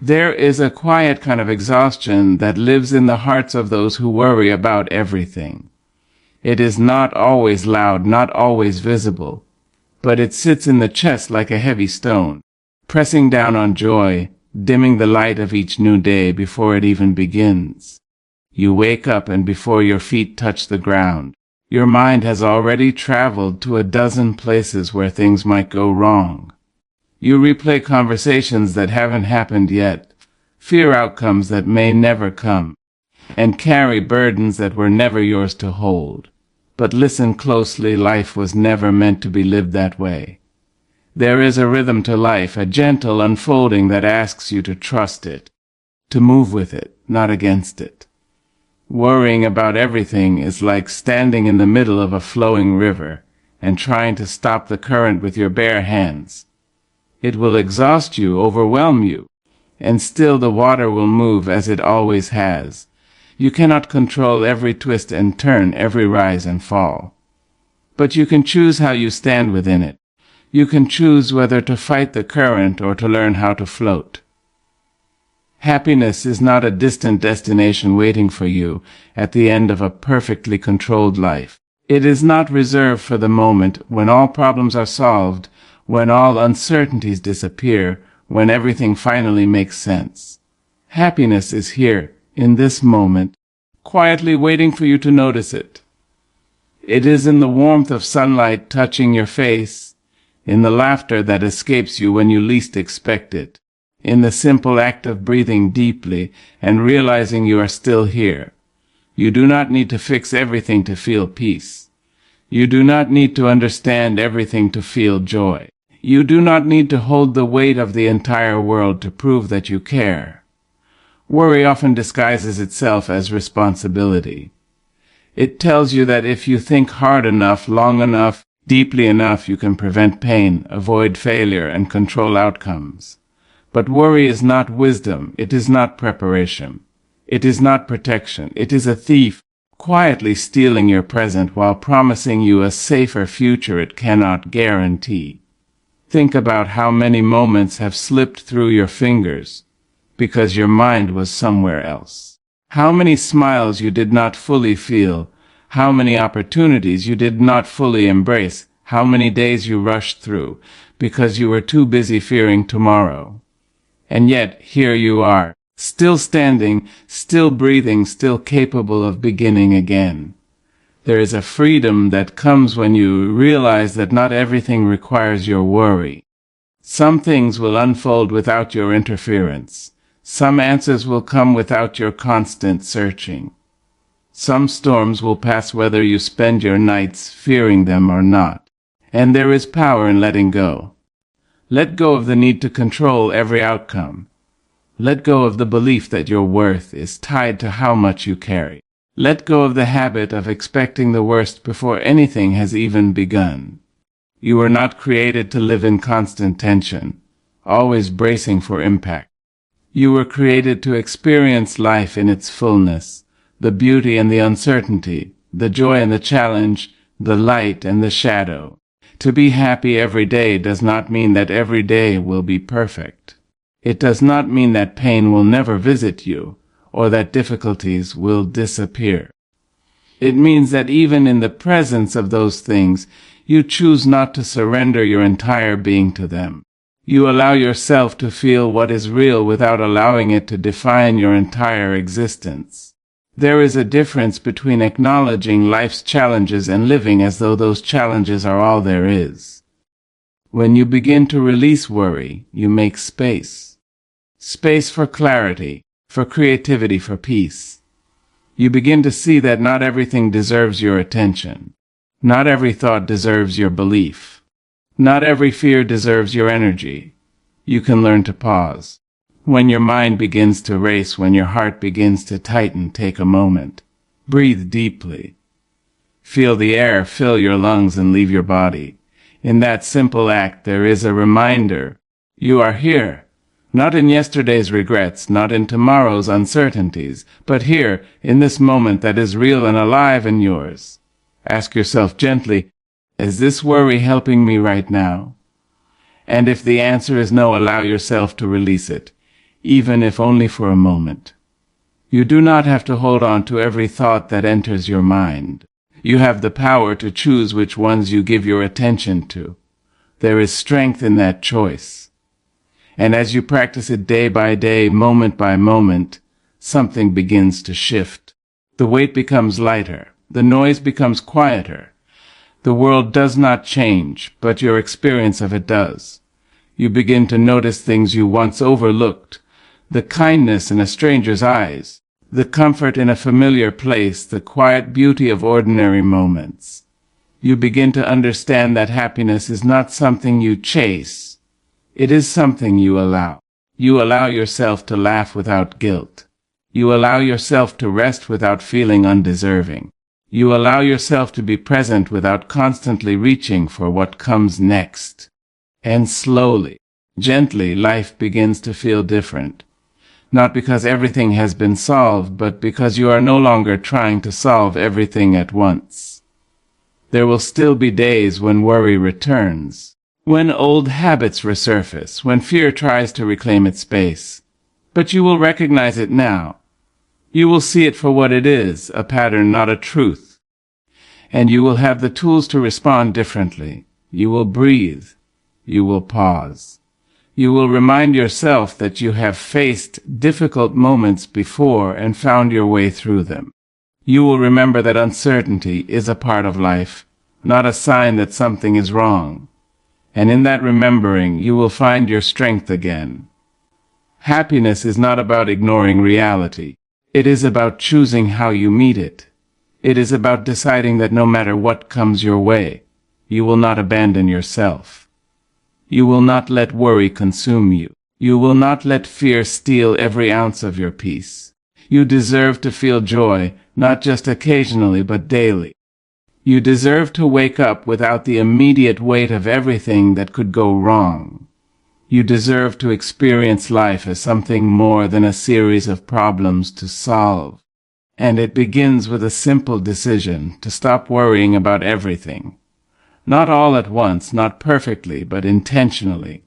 There is a quiet kind of exhaustion that lives in the hearts of those who worry about everything. It is not always loud, not always visible, but it sits in the chest like a heavy stone, pressing down on joy, dimming the light of each new day before it even begins. You wake up, and before your feet touch the ground, your mind has already traveled to a dozen places where things might go wrong. You replay conversations that haven't happened yet, fear outcomes that may never come, and carry burdens that were never yours to hold. But listen closely, life was never meant to be lived that way. There is a rhythm to life, a gentle unfolding that asks you to trust it, to move with it, not against it. Worrying about everything is like standing in the middle of a flowing river and trying to stop the current with your bare hands. It will exhaust you, overwhelm you, and still the water will move as it always has. You cannot control every twist and turn, every rise and fall. But you can choose how you stand within it. You can choose whether to fight the current or to learn how to float. Happiness is not a distant destination waiting for you at the end of a perfectly controlled life. It is not reserved for the moment when all problems are solved, when all uncertainties disappear, when everything finally makes sense. Happiness is here, in this moment, quietly waiting for you to notice it. It is in the warmth of sunlight touching your face, in the laughter that escapes you when you least expect it, in the simple act of breathing deeply and realizing you are still here. You do not need to fix everything to feel peace. You do not need to understand everything to feel joy. You do not need to hold the weight of the entire world to prove that you care. Worry often disguises itself as responsibility. It tells you that if you think hard enough, long enough, deeply enough, you can prevent pain, avoid failure, and control outcomes. But worry is not wisdom. It is not preparation. It is not protection. It is a thief, quietly stealing your present while promising you a safer future it cannot guarantee. Think about how many moments have slipped through your fingers because your mind was somewhere else. How many smiles you did not fully feel, how many opportunities you did not fully embrace, how many days you rushed through because you were too busy fearing tomorrow. And yet, here you are, still standing, still breathing, still capable of beginning again. There is a freedom that comes when you realize that not everything requires your worry. Some things will unfold without your interference. Some answers will come without your constant searching. Some storms will pass whether you spend your nights fearing them or not. And there is power in letting go. Let go of the need to control every outcome. Let go of the belief that your worth is tied to how much you carry. Let go of the habit of expecting the worst before anything has even begun. You were not created to live in constant tension, always bracing for impact. You were created to experience life in its fullness, the beauty and the uncertainty, the joy and the challenge, the light and the shadow. To be happy every day does not mean that every day will be perfect. It does not mean that pain will never visit you, or that difficulties will disappear. It means that even in the presence of those things, you choose not to surrender your entire being to them. You allow yourself to feel what is real without allowing it to define your entire existence. There is a difference between acknowledging life's challenges and living as though those challenges are all there is. When you begin to release worry, you make space. Space for clarity, for creativity, for peace. You begin to see that not everything deserves your attention. Not every thought deserves your belief. Not every fear deserves your energy. You can learn to pause. When your mind begins to race, when your heart begins to tighten, take a moment. Breathe deeply. Feel the air fill your lungs and leave your body. In that simple act, there is a reminder. You are here. Not in yesterday's regrets, not in tomorrow's uncertainties, but here, in this moment that is real and alive and yours. Ask yourself gently, is this worry helping me right now? And if the answer is no, allow yourself to release it. even if only for a moment. You do not have to hold on to every thought that enters your mind. You have the power to choose which ones you give your attention to. There is strength in that choice. And as you practice it day by day, moment by moment, something begins to shift. The weight becomes lighter. The noise becomes quieter. The world does not change, but your experience of it does. You begin to notice things you once overlooked. The kindness in a stranger's eyes, the comfort in a familiar place, the quiet beauty of ordinary moments. You begin to understand that happiness is not something you chase. It is something you allow. You allow yourself to laugh without guilt. You allow yourself to rest without feeling undeserving. You allow yourself to be present without constantly reaching for what comes next. And slowly, gently, life begins to feel different. Not because everything has been solved, but because you are no longer trying to solve everything at once. There will still be days when worry returns, when old habits resurface, when fear tries to reclaim its space. But you will recognize it now. You will see it for what it is, a pattern, not a truth. And you will have the tools to respond differently. You will breathe. You will pause. You will remind yourself that you have faced difficult moments before and found your way through them. You will remember that uncertainty is a part of life, not a sign that something is wrong. And in that remembering, you will find your strength again. Happiness is not about ignoring reality. It is about choosing how you meet it. It is about deciding that no matter what comes your way, you will not abandon yourself. You will not let worry consume you. You will not let fear steal every ounce of your peace. You deserve to feel joy, not just occasionally, but daily. You deserve to wake up without the immediate weight of everything that could go wrong. You deserve to experience life as something more than a series of problems to solve. And it begins with a simple decision to stop worrying about everything. Not all at once, not perfectly, but intentionally.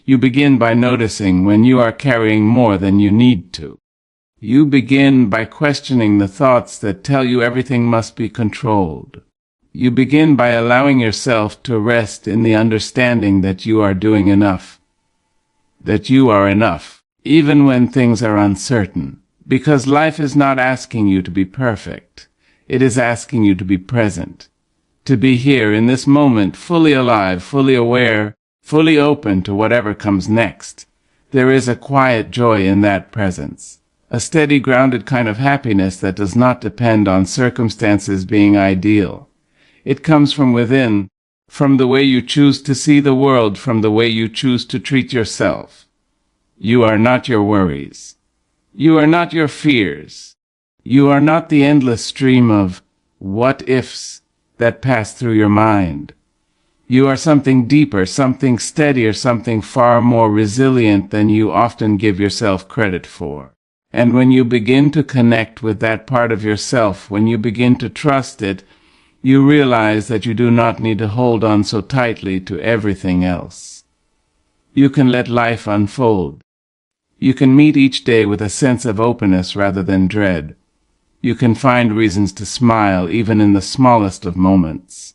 You begin by noticing when you are carrying more than you need to. You begin by questioning the thoughts that tell you everything must be controlled. You begin by allowing yourself to rest in the understanding that you are doing enough. That you are enough, even when things are uncertain. Because life is not asking you to be perfect. It is asking you to be present. To be here in this moment, fully alive, fully aware, fully open to whatever comes next. There is a quiet joy in that presence. A steady, grounded kind of happiness that does not depend on circumstances being ideal. It comes from within, from the way you choose to see the world, from the way you choose to treat yourself. You are not your worries. You are not your fears. You are not the endless stream of what-ifs that pass through your mind. You are something deeper, something steadier, something far more resilient than you often give yourself credit for. And when you begin to connect with that part of yourself, when you begin to trust it, you realize that you do not need to hold on so tightly to everything else. You can let life unfold. You can meet each day with a sense of openness rather than dread. You can find reasons to smile even in the smallest of moments.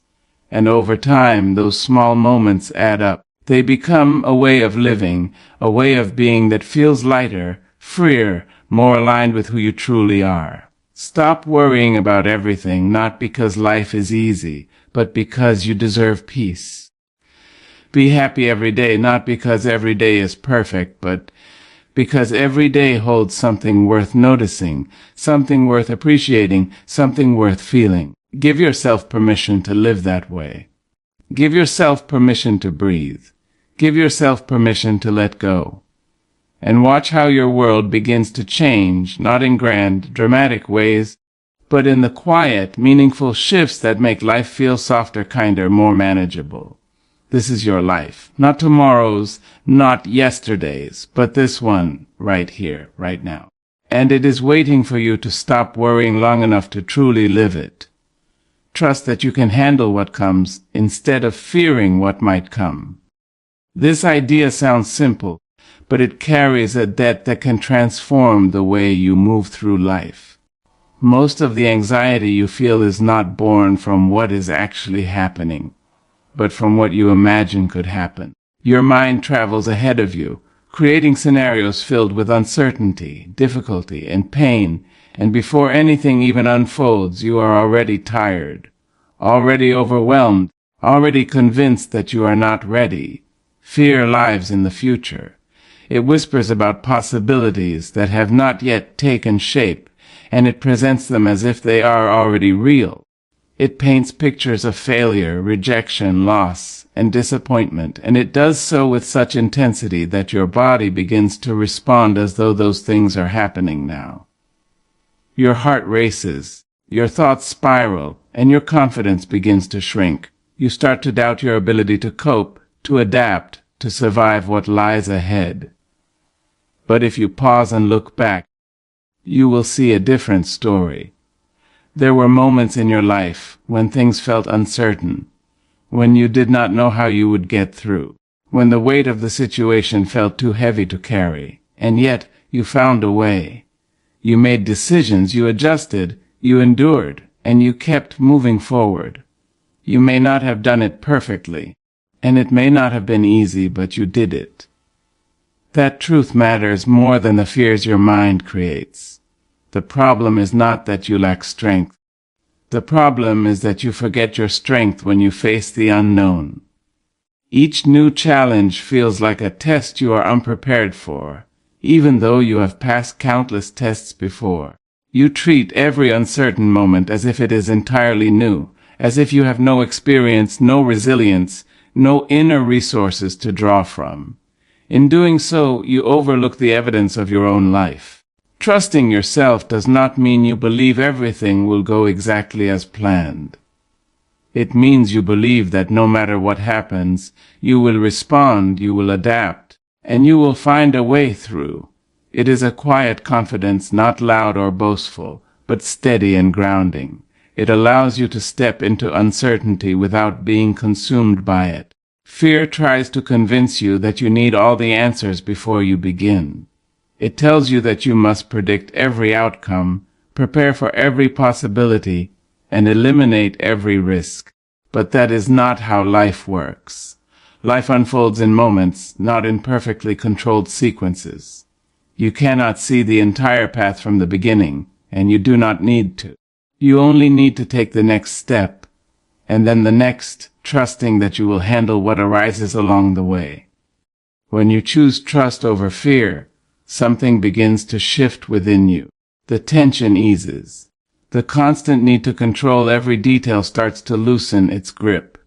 And over time, those small moments add up. They become a way of living, a way of being that feels lighter, freer, more aligned with who you truly are. Stop worrying about everything, not because life is easy, but because you deserve peace. Be happy every day, not because every day is perfect, but because every day holds something worth noticing, something worth appreciating, something worth feeling. Give yourself permission to live that way. Give yourself permission to breathe. Give yourself permission to let go. And watch how your world begins to change, not in grand, dramatic ways, but in the quiet, meaningful shifts that make life feel softer, kinder, more manageable. This is your life, not tomorrow's, not yesterday's, but this one, right here, right now. And it is waiting for you to stop worrying long enough to truly live it. Trust that you can handle what comes instead of fearing what might come. This idea sounds simple, but it carries a debt that can transform the way you move through life. Most of the anxiety you feel is not born from what is actually happening, but from what you imagine could happen. Your mind travels ahead of you, creating scenarios filled with uncertainty, difficulty, and pain, and before anything even unfolds, you are already tired, already overwhelmed, already convinced that you are not ready. Fear lives in the future. It whispers about possibilities that have not yet taken shape, and it presents them as if they are already real. It paints pictures of failure, rejection, loss, and disappointment, and it does so with such intensity that your body begins to respond as though those things are happening now. Your heart races, your thoughts spiral, and your confidence begins to shrink. You start to doubt your ability to cope, to adapt, to survive what lies ahead. But if you pause and look back, you will see a different story. There were moments in your life when things felt uncertain, when you did not know how you would get through, when the weight of the situation felt too heavy to carry, and yet you found a way. You made decisions, you adjusted, you endured, and you kept moving forward. You may not have done it perfectly, and it may not have been easy, but you did it. That truth matters more than the fears your mind creates. The problem is not that you lack strength. The problem is that you forget your strength when you face the unknown. Each new challenge feels like a test you are unprepared for, even though you have passed countless tests before. You treat every uncertain moment as if it is entirely new, as if you have no experience, no resilience, no inner resources to draw from. In doing so, you overlook the evidence of your own life. Trusting yourself does not mean you believe everything will go exactly as planned. It means you believe that no matter what happens, you will respond, you will adapt, and you will find a way through. It is a quiet confidence, not loud or boastful, but steady and grounding. It allows you to step into uncertainty without being consumed by it. Fear tries to convince you that you need all the answers before you begin. It tells you that you must predict every outcome, prepare for every possibility, and eliminate every risk. But that is not how life works. Life unfolds in moments, not in perfectly controlled sequences. You cannot see the entire path from the beginning, and you do not need to. You only need to take the next step, and then the next, trusting that you will handle what arises along the way. When you choose trust over fear, something begins to shift within you. The tension eases. The constant need to control every detail starts to loosen its grip.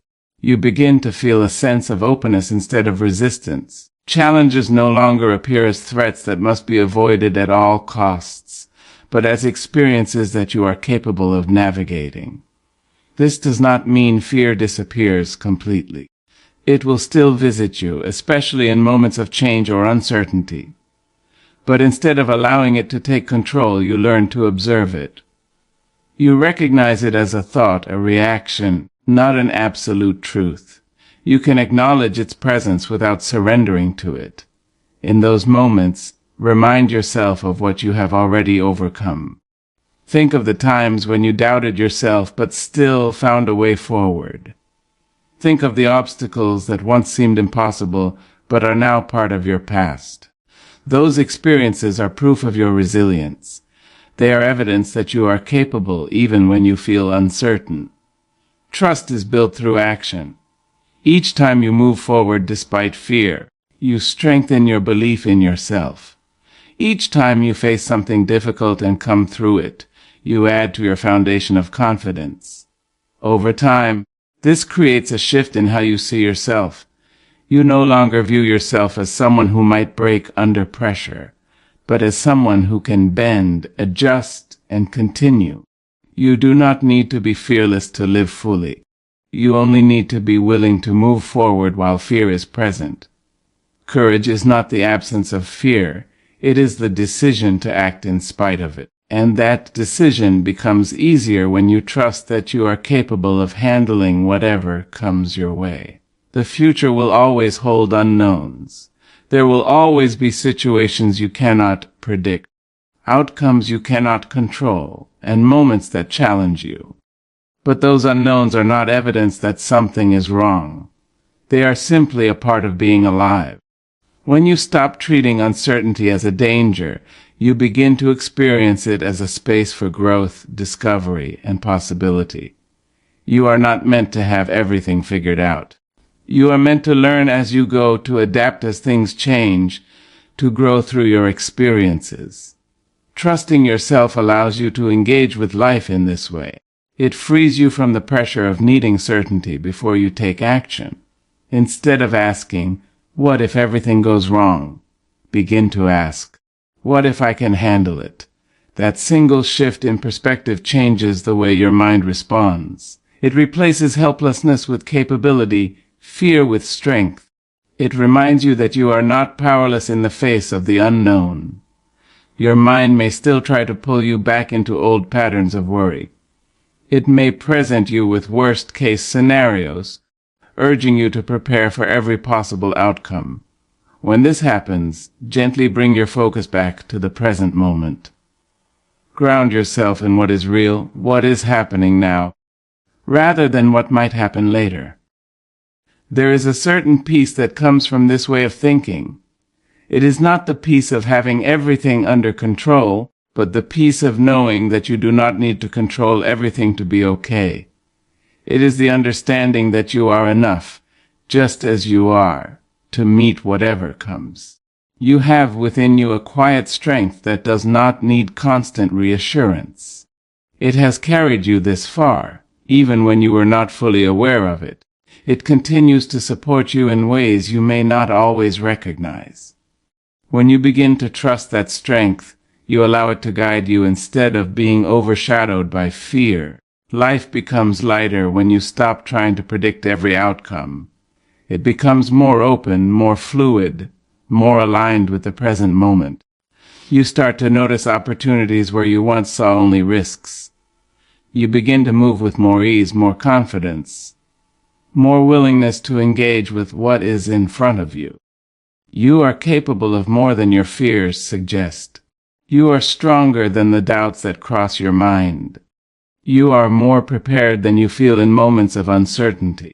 You begin to feel a sense of openness instead of resistance. Challenges no longer appear as threats that must be avoided at all costs, but as experiences that you are capable of navigating. This does not mean fear disappears completely. It will still visit you, especially in moments of change or uncertainty. But instead of allowing it to take control, you learn to observe it. You recognize it as a thought, a reaction, not an absolute truth. You can acknowledge its presence without surrendering to it. In those moments, remind yourself of what you have already overcome. Think of the times when you doubted yourself but still found a way forward. Think of the obstacles that once seemed impossible but are now part of your past. Those experiences are proof of your resilience. They are evidence that you are capable even when you feel uncertain. Trust is built through action. Each time you move forward despite fear, you strengthen your belief in yourself. Each time you face something difficult and come through it, you add to your foundation of confidence. Over time, this creates a shift in how you see yourself. You no longer view yourself as someone who might break under pressure, but as someone who can bend, adjust, and continue. You do not need to be fearless to live fully. You only need to be willing to move forward while fear is present. Courage is not the absence of fear. It is the decision to act in spite of it. And that decision becomes easier when you trust that you are capable of handling whatever comes your way. The future will always hold unknowns. There will always be situations you cannot predict, outcomes you cannot control, and moments that challenge you. But those unknowns are not evidence that something is wrong. They are simply a part of being alive. When you stop treating uncertainty as a danger, you begin to experience it as a space for growth, discovery, and possibility. You are not meant to have everything figured out. You are meant to learn as you go, to adapt as things change, to grow through your experiences. Trusting yourself allows you to engage with life in this way. It frees you from the pressure of needing certainty before you take action. Instead of asking, "What if everything goes wrong?" begin to ask, "What if I can handle it?" That single shift in perspective changes the way your mind responds. It replaces helplessness with capability, fear with strength. It reminds you that you are not powerless in the face of the unknown. Your mind may still try to pull you back into old patterns of worry. It may present you with worst-case scenarios, urging you to prepare for every possible outcome. When this happens, gently bring your focus back to the present moment. Ground yourself in what is real, what is happening now, rather than what might happen later. There is a certain peace that comes from this way of thinking. It is not the peace of having everything under control, but the peace of knowing that you do not need to control everything to be okay. It is the understanding that you are enough, just as you are, to meet whatever comes. You have within you a quiet strength that does not need constant reassurance. It has carried you this far, even when you were not fully aware of it. It continues to support you in ways you may not always recognize. When you begin to trust that strength, you allow it to guide you instead of being overshadowed by fear. Life becomes lighter when you stop trying to predict every outcome. It becomes more open, more fluid, more aligned with the present moment. You start to notice opportunities where you once saw only risks. You begin to move with more ease, more confidence, more willingness to engage with what is in front of you. You are capable of more than your fears suggest. You are stronger than the doubts that cross your mind. You are more prepared than you feel in moments of uncertainty.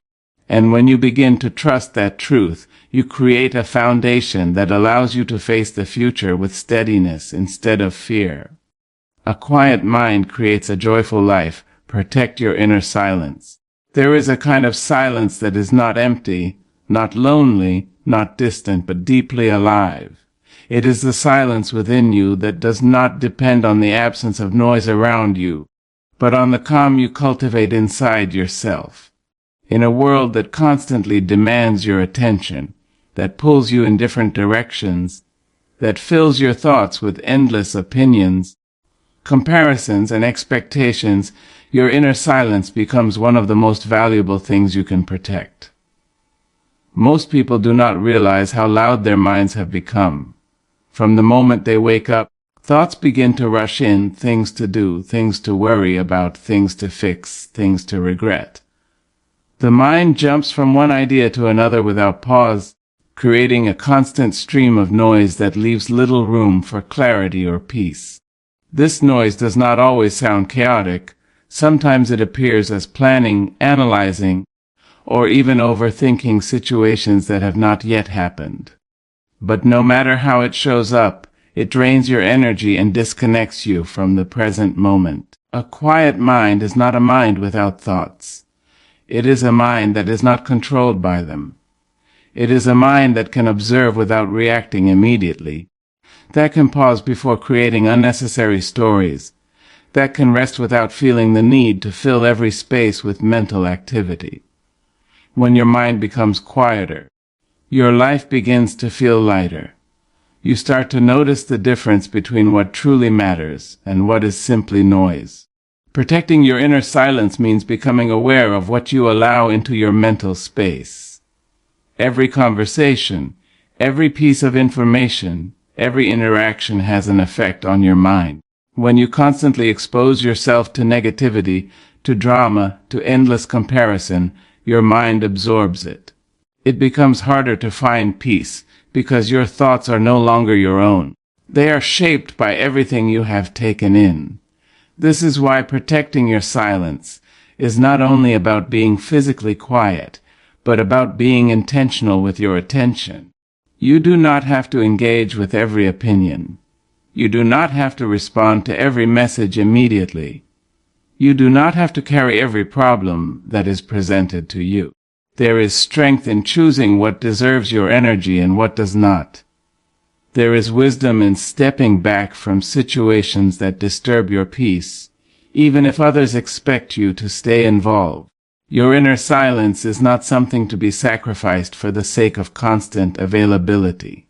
And when you begin to trust that truth, you create a foundation that allows you to face the future with steadiness instead of fear. A quiet mind creates a joyful life. Protect your inner silence. There is a kind of silence that is not empty, not lonely, not distant, but deeply alive. It is the silence within you that does not depend on the absence of noise around you, but on the calm you cultivate inside yourself. In a world that constantly demands your attention, that pulls you in different directions, that fills your thoughts with endless opinions, comparisons, and expectations, your inner silence becomes one of the most valuable things you can protect. Most people do not realize how loud their minds have become. From the moment they wake up, thoughts begin to rush in, things to do, things to worry about, things to fix, things to regret. The mind jumps from one idea to another without pause, creating a constant stream of noise that leaves little room for clarity or peace. This noise does not always sound chaotic. Sometimes it appears as planning, analyzing, or even overthinking situations that have not yet happened. But no matter how it shows up, it drains your energy and disconnects you from the present moment. A quiet mind is not a mind without thoughts. It is a mind that is not controlled by them. It is a mind that can observe without reacting immediately, that can pause before creating unnecessary stories, that can rest without feeling the need to fill every space with mental activity. When your mind becomes quieter, your life begins to feel lighter. You start to notice the difference between what truly matters and what is simply noise. Protecting your inner silence means becoming aware of what you allow into your mental space. Every conversation, every piece of information, every interaction has an effect on your mind. When you constantly expose yourself to negativity, to drama, to endless comparison, your mind absorbs it. It becomes harder to find peace, because your thoughts are no longer your own. They are shaped by everything you have taken in. This is why protecting your silence is not only about being physically quiet, but about being intentional with your attention. You do not have to engage with every opinion. You do not have to respond to every message immediately. You do not have to carry every problem that is presented to you. There is strength in choosing what deserves your energy and what does not. There is wisdom in stepping back from situations that disturb your peace, even if others expect you to stay involved. Your inner silence is not something to be sacrificed for the sake of constant availability.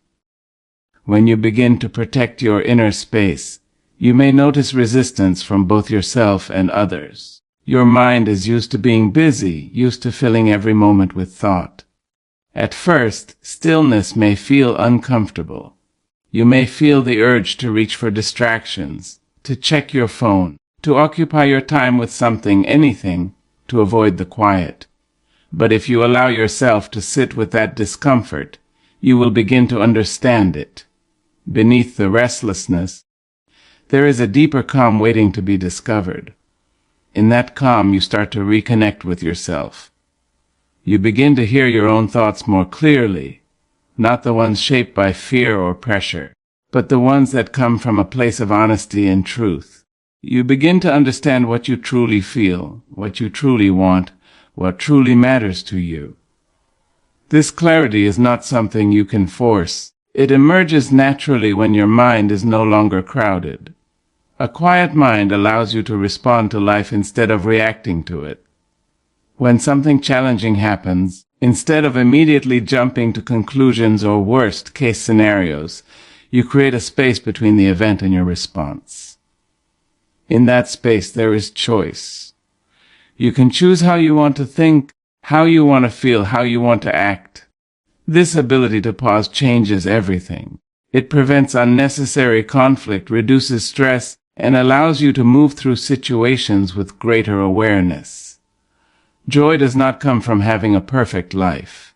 When you begin to protect your inner space, you may notice resistance from both yourself and others. Your mind is used to being busy, used to filling every moment with thought. At first, stillness may feel uncomfortable. You may feel the urge to reach for distractions, to check your phone, to occupy your time with something, anything, to avoid the quiet. But if you allow yourself to sit with that discomfort, you will begin to understand it. Beneath the restlessness, there is a deeper calm waiting to be discovered. In that calm, you start to reconnect with yourself. You begin to hear your own thoughts more clearly, not the ones shaped by fear or pressure, but the ones that come from a place of honesty and truth. You begin to understand what you truly feel, what you truly want, what truly matters to you. This clarity is not something you can force. It emerges naturally when your mind is no longer crowded. A quiet mind allows you to respond to life instead of reacting to it. When something challenging happens, instead of immediately jumping to conclusions or worst-case scenarios, you create a space between the event and your response. In that space, there is choice. You can choose how you want to think, how you want to feel, how you want to act. This ability to pause changes everything. It prevents unnecessary conflict, reduces stress, and allows you to move through situations with greater awareness. Joy does not come from having a perfect life.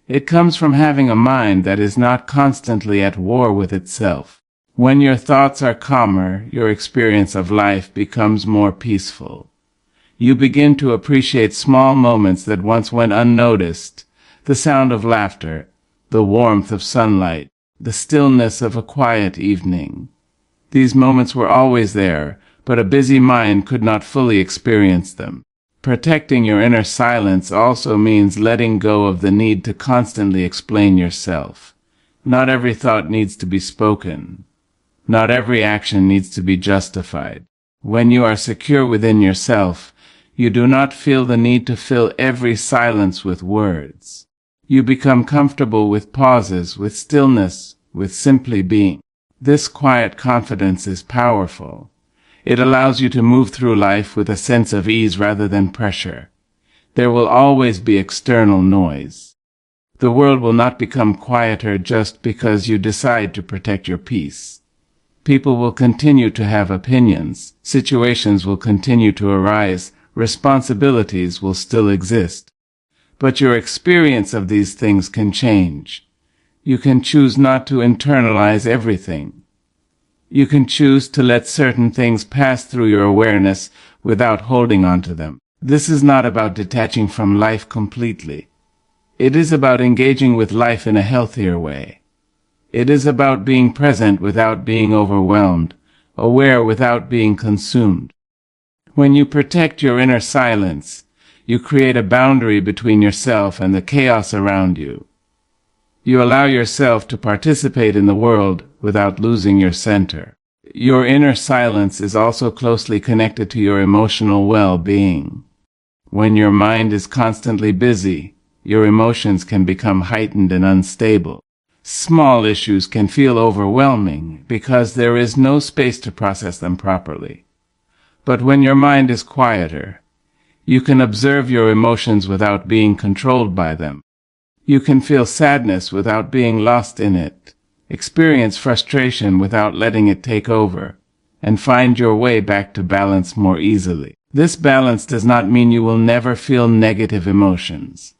It comes from having a mind that is not constantly at war with itself. When your thoughts are calmer, your experience of life becomes more peaceful. You begin to appreciate small moments that once went unnoticed, the sound of laughter, the warmth of sunlight, the stillness of a quiet evening. These moments were always there, but a busy mind could not fully experience them. Protecting your inner silence also means letting go of the need to constantly explain yourself. Not every thought needs to be spoken. Not every action needs to be justified. When you are secure within yourself, you do not feel the need to fill every silence with words. You become comfortable with pauses, with stillness, with simply being. This quiet confidence is powerful. It allows you to move through life with a sense of ease rather than pressure. There will always be external noise. The world will not become quieter just because you decide to protect your peace. People will continue to have opinions. Situations will continue to arise. Responsibilities will still exist. But your experience of these things can change. You can choose not to internalize everything. You can choose to let certain things pass through your awareness without holding on to them. This is not about detaching from life completely. It is about engaging with life in a healthier way. It is about being present without being overwhelmed, aware without being consumed. When you protect your inner silence, you create a boundary between yourself and the chaos around you. You allow yourself to participate in the world without losing your center. Your inner silence is also closely connected to your emotional well-being. When your mind is constantly busy, your emotions can become heightened and unstable. Small issues can feel overwhelming because there is no space to process them properly. But when your mind is quieter, you can observe your emotions without being controlled by them. You can feel sadness without being lost in it, experience frustration without letting it take over, and find your way back to balance more easily. This balance does not mean you will never feel negative emotions.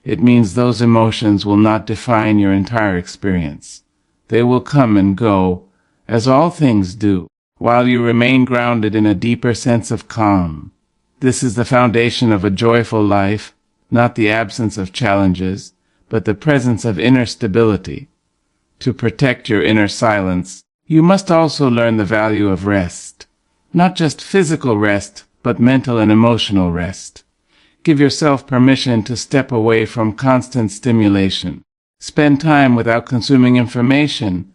it means those emotions will not define your entire experience. They will come and go, as all things do, while you remain grounded in a deeper sense of calm. This is the foundation of a joyful life, not the absence of challenges, but the presence of inner stability. To protect your inner silence, you must also learn the value of rest. Not just physical rest, but mental and emotional rest. Give yourself permission to step away from constant stimulation. Spend time without consuming information,